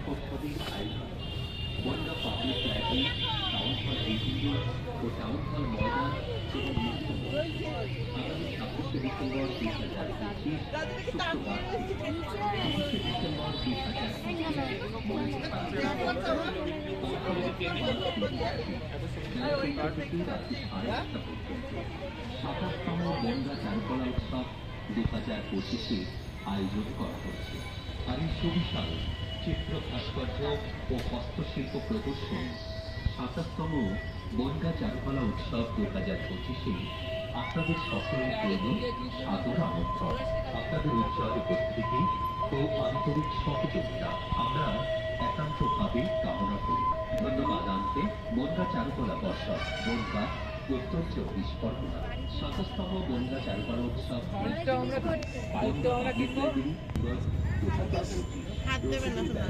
ব্যাপকভাবে আয়োজন। Bangaon public library, town hall HMD ও টাউন হল ময়দান এবং আগামী ২৬শে ডিসেম্বর ২০২৫ শুক্রবার থেকে ২৫শে ডিসেম্বর ২০২৫ বনগাঁ চারুকলা উৎসব ২০২৫ আয়োজন করা হচ্ছে। আর এই সুবিশাল চিত্র ভাস্কর্য ও হস্তশিল্প প্রদর্শন ২৭তম বনগাঁ চারুকলা উৎসব ২০২৫ আপনাদের সকলের জন্য সাদর আমন্ত্রণ। আপনাদের উজ্জ্বল উপস্থিতি ও আন্তরিক সহযোগিতা আমরা একান্তভাবে কামনা করি। ধন্যবাদ আনতে বনগাঁ চারুকলা পর্ষদ, বনগাঁ, উত্তর ২৪ পরগনা। ২৭তম বনগাঁ চারুকলা উৎসব হাত দেবেন না।